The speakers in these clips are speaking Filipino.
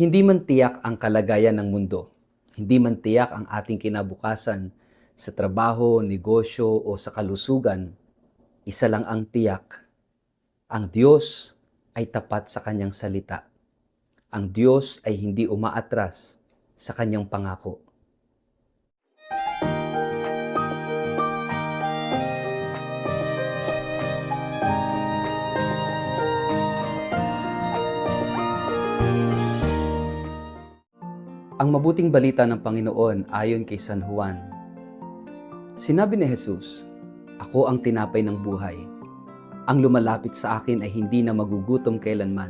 Hindi man tiyak ang kalagayan ng mundo, hindi man tiyak ang ating kinabukasan sa trabaho, negosyo o sa kalusugan, isa lang ang tiyak. Ang Diyos ay tapat sa kanyang salita. Ang Diyos ay hindi umaatras sa kanyang pangako. Ang mabuting balita ng Panginoon ayon kay San Juan. Sinabi ni Jesus, "Ako ang tinapay ng buhay. Ang lumalapit sa akin ay hindi na magugutom kailanman,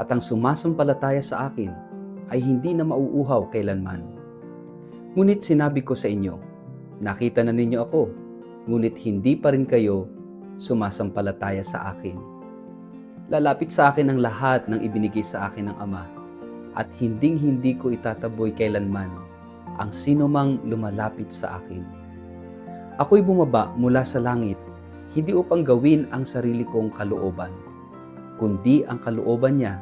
at ang sumasampalataya sa akin ay hindi na mauuhaw kailanman. Ngunit sinabi ko sa inyo, nakita na ninyo ako, ngunit hindi pa rin kayo sumasampalataya sa akin. Lalapit sa akin ang lahat ng ibinigay sa akin ng Ama, at hinding-hindi ko itataboy kailanman ang sinumang lumalapit sa akin. Ako'y bumaba mula sa langit, hindi upang gawin ang sarili kong kalooban, kundi ang kalooban niya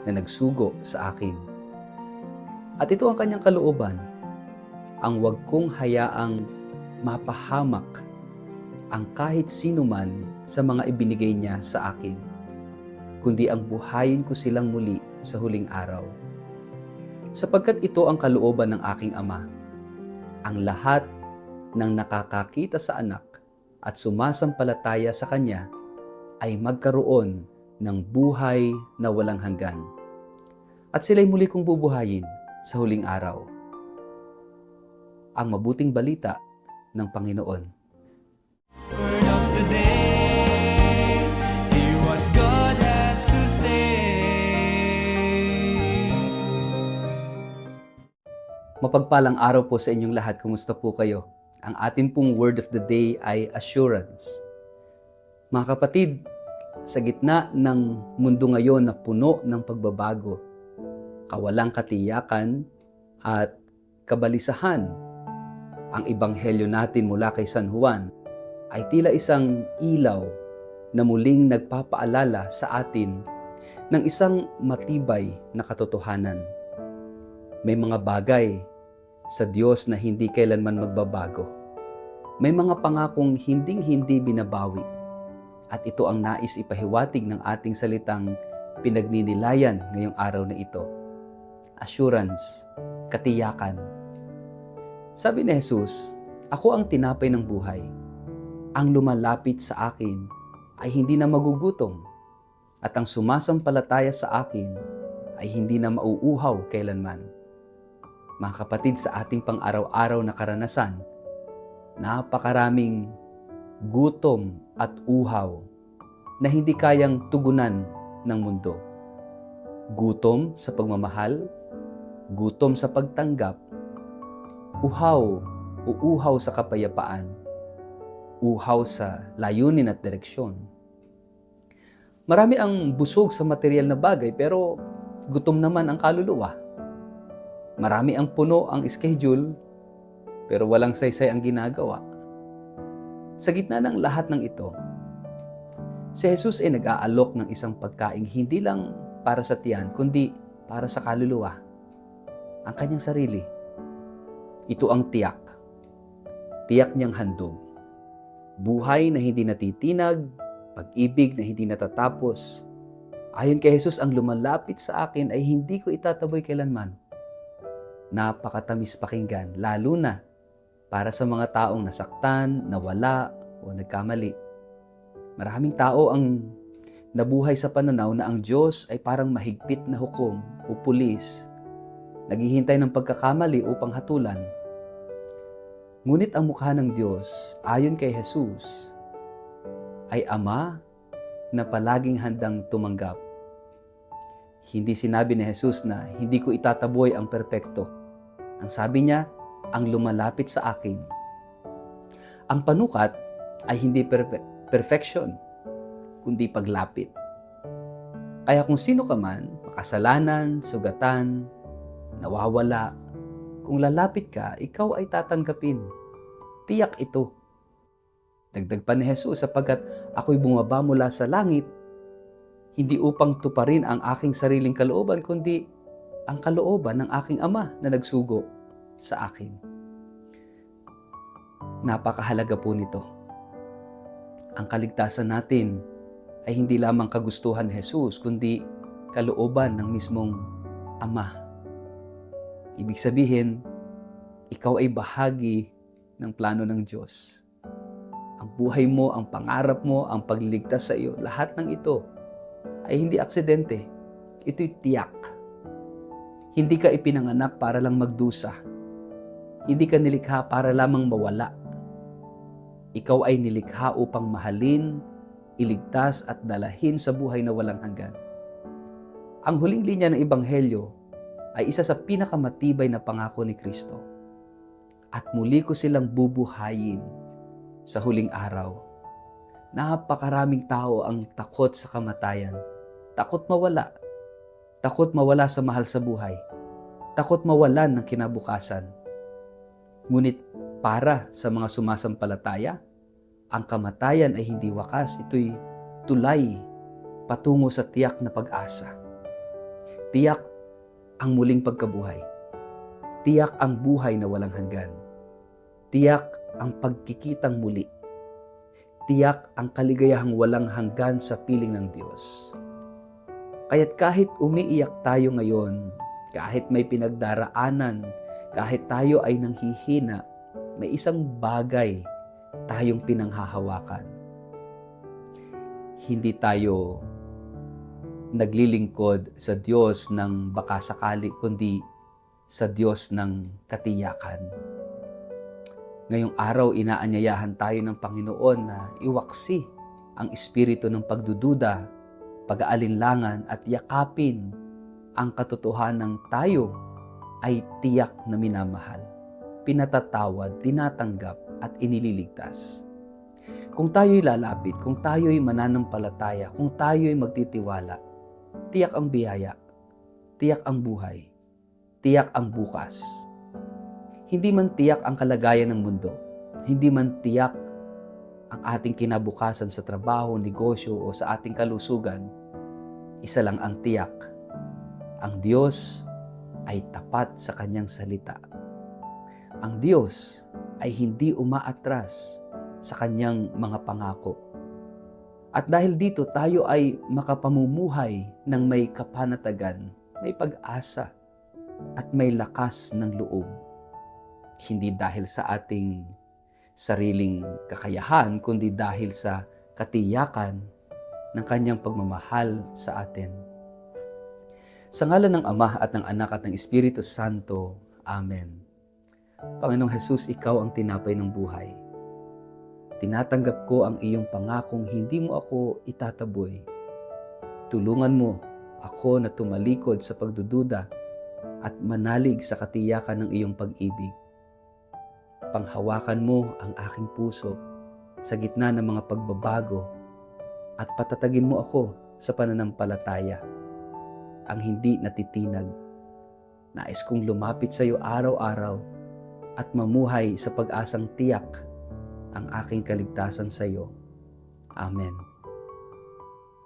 na nagsugo sa akin. At ito ang kanyang kalooban, ang wag kong hayaang mapahamak ang kahit sino man sa mga ibinigay niya sa akin, kundi ang buhayin ko silang muli sa huling araw. Sapagkat ito ang kalooban ng aking Ama, ang lahat ng nakakakita sa anak at sumasampalataya sa kanya ay magkaroon ng buhay na walang hanggan. At sila'y muli kong bubuhayin sa huling araw." Ang mabuting balita ng Panginoon. Word of the day, hear what God has to say. Mapagpalang araw po sa inyong lahat. Kumusta po kayo? Ang atin pong word of the day ay assurance. Mga kapatid, sa gitna ng mundo ngayon na puno ng pagbabago, kawalang katiyakan at kabalisahan, ang ebanghelyo natin mula kay San Juan ay tila isang ilaw na muling nagpapaalala sa atin ng isang matibay na katotohanan. May mga bagay sa Diyos na hindi kailanman magbabago. May mga pangakong hinding-hindi binabawi. At ito ang nais ipahiwatig ng ating salitang pinagninilayan ngayong araw na ito. Assurance, katiyakan. Sabi ni Jesus, "Ako ang tinapay ng buhay. Ang lumalapit sa akin ay hindi na magugutom, at ang sumasampalataya sa akin ay hindi na mauuhaw kailanman." Mga kapatid, sa ating pang-araw-araw na karanasan, napakaraming gutom at uhaw na hindi kayang tugunan ng mundo. Gutom sa pagmamahal, gutom sa pagtanggap, uhaw sa kapayapaan, uhaw sa layunin at direksyon. Marami ang busog sa material na bagay pero gutom naman ang kaluluwa. Marami ang puno ang schedule pero walang saysay ang ginagawa. Sa gitna ng lahat ng ito, si Jesus ay nag-aalok ng isang pagkaing hindi lang para sa tiyan, kundi para sa kaluluwa, ang kanyang sarili. Ito ang tiyak niyang handog. Buhay na hindi natitinag, pag-ibig na hindi natatapos. Ayon kay Jesus, ang lumalapit sa akin ay hindi ko itataboy kailanman. Napakatamis pakinggan, lalo na para sa mga taong nasaktan, nawala, o nagkamali. Maraming tao ang nabuhay sa pananaw na ang Diyos ay parang mahigpit na hukom o pulis, naghihintay ng pagkakamali upang hatulan. Ngunit ang mukha ng Diyos, ayon kay Jesus, ay Ama na palaging handang tumanggap. Hindi sinabi ni Jesus na hindi ko itataboy ang perpekto. Ang sabi niya, ang lumalapit sa akin. Ang panukat ay hindi perfection, kundi paglapit. Kaya kung sino ka man, makasalanan, sugatan, nawawala, kung lalapit ka, ikaw ay tatanggapin. Tiyak ito. Dagdag pa ni Jesus, sapagkat ako'y bumaba mula sa langit, hindi upang tuparin ang aking sariling kalooban, kundi ang kalooban ng aking Ama na nagsugo sa akin. Napakahalaga po nito. Ang kaligtasan natin ay hindi lamang kagustuhan ni Jesus, kundi kalooban ng mismong Ama. Ibig sabihin, ikaw ay bahagi ng plano ng Diyos. Ang buhay mo, ang pangarap mo, ang pagliligtas sa iyo, lahat ng ito ay hindi aksidente. Ito'y tiyak. Hindi ka ipinanganak para lang magdusa. Hindi ka nilikha para lamang mawala. Ikaw ay nilikha upang mahalin, iligtas at dalahin sa buhay na walang hanggan. Ang huling linya ng Ebanghelyo ay isa sa pinakamatibay na pangako ni Kristo. At muli ko silang bubuhayin sa huling araw. Napakaraming tao ang takot sa kamatayan. Takot mawala. Takot mawala sa mahal sa buhay. Takot mawalan ng kinabukasan. Ngunit para sa mga sumasampalataya, ang kamatayan ay hindi wakas. Ito'y tulay patungo sa tiyak na pag-asa. Tiyak ang muling pagkabuhay. Tiyak ang buhay na walang hanggan. Tiyak ang pagkikitang muli. Tiyak ang kaligayahang walang hanggan sa piling ng Diyos. Kaya't kahit umiiyak tayo ngayon, kahit may pinagdaraanan, kahit tayo ay nanghihina, may isang bagay tayong pinanghahawakan. Hindi tayo naglilingkod sa Diyos ng baka sakali, kundi sa Diyos ng katiyakan. Ngayong araw, inaanyayahan tayo ng Panginoon na iwaksi ang espiritu ng pagdududa, pag-aalinlangan at yakapin ang katotohanan tayo ay tiyak na minamahal, pinatatawad, tinatanggap at inililigtas. Kung tayo'y lalapit, kung tayo'y mananampalataya, kung tayo'y magtitiwala, tiyak ang biyaya, tiyak ang buhay, tiyak ang bukas. Hindi man tiyak ang kalagayan ng mundo, hindi man tiyak ang ating kinabukasan sa trabaho, negosyo o sa ating kalusugan, isa lang ang tiyak. Ang Diyos ay tapat sa kanyang salita. Ang Diyos ay hindi umaatras sa kanyang mga pangako. At dahil dito tayo ay makapamumuhay ng may kapanatagan, may pag-asa at may lakas ng loob. Hindi dahil sa ating sariling kakayahan, kundi dahil sa katiyakan ng kanyang pagmamahal sa atin. Sa ngalan ng Ama at ng Anak at ng Espiritu Santo. Amen. Panginoong Jesus, ikaw ang tinapay ng buhay. Tinatanggap ko ang iyong pangakong hindi mo ako itataboy. Tulungan mo ako na tumalikod sa pagdududa at manalig sa katiyakan ng iyong pag-ibig. Panghawakan mo ang aking puso sa gitna ng mga pagbabago at patatagin mo ako sa pananampalataya, ang hindi natitinag. Nais kong lumapit sa iyo araw-araw at mamuhay sa pag-asang tiyak ang aking kaligtasan sa iyo. Amen.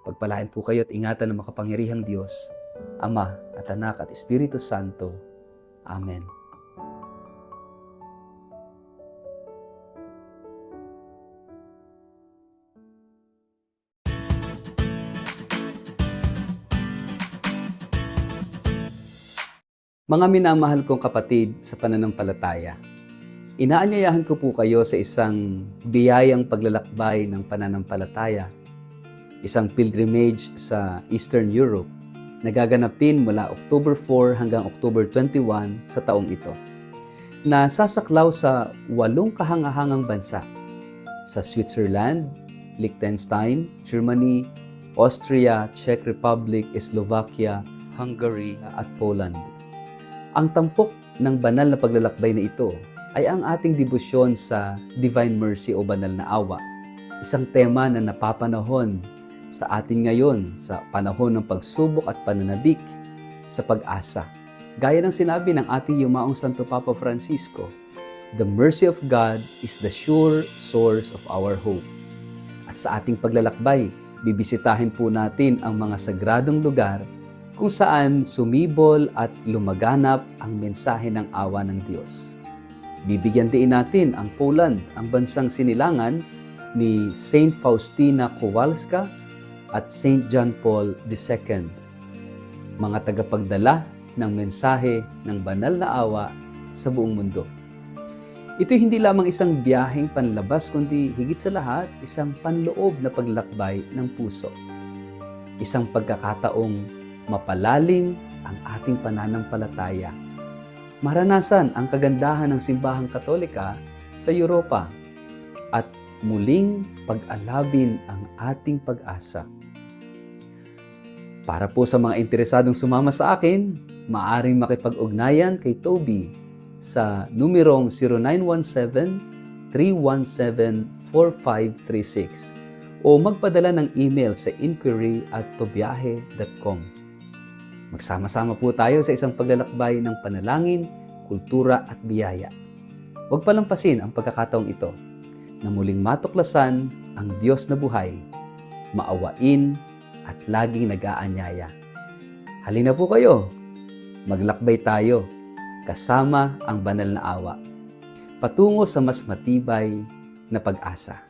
Pagpalain po kayo at ingatan ng makapangyarihang Diyos, Ama at Anak at Espiritu Santo. Amen. Mga minamahal kong kapatid sa pananampalataya, inaanyayahan ko po kayo sa isang biyayang paglalakbay ng pananampalataya, isang pilgrimage sa Eastern Europe na gaganapin mula October 4 hanggang October 21 sa taong ito, na sasaklaw sa 8 kahangahangang bansa, sa Switzerland, Liechtenstein, Germany, Austria, Czech Republic, Slovakia, Hungary at Poland. Ang tampok ng banal na paglalakbay na ito ay ang ating debosyon sa Divine Mercy o Banal na Awa, isang tema na napapanahon sa atin ngayon sa panahon ng pagsubok at pananabik sa pag-asa. Gaya ng sinabi ng ating yumaong Santo Papa Francisco, "The mercy of God is the sure source of our hope." At sa ating paglalakbay, bibisitahin po natin ang mga sagradong lugar kung saan sumibol at lumaganap ang mensahe ng awa ng Diyos. Bibigyan din natin ang Poland, ang bansang sinilangan ni Saint Faustina Kowalska at Saint John Paul II, mga tagapagdala ng mensahe ng banal na awa sa buong mundo. Ito hindi lamang isang biyaheng panlabas, kundi higit sa lahat, isang panloob na paglakbay ng puso. Isang pagkakataong mapalalim ang ating pananampalataya. Maranasan ang kagandahan ng simbahang Katolika sa Europa at muling pag-alabin ang ating pag-asa. Para po sa mga interesadong sumama sa akin, maaaring makipag-ugnayan kay Toby sa numerong 0917-317-4536 o magpadala ng email sa inquiry@tobiahe.com. Magsama-sama po tayo sa isang paglalakbay ng panalangin, kultura at biyaya. Huwag palampasin ang pagkakataong ito na muling matuklasan ang Diyos na buhay, maawain at laging nag-aanyaya. Halina po kayo, maglakbay tayo kasama ang banal na awa patungo sa mas matibay na pag-asa.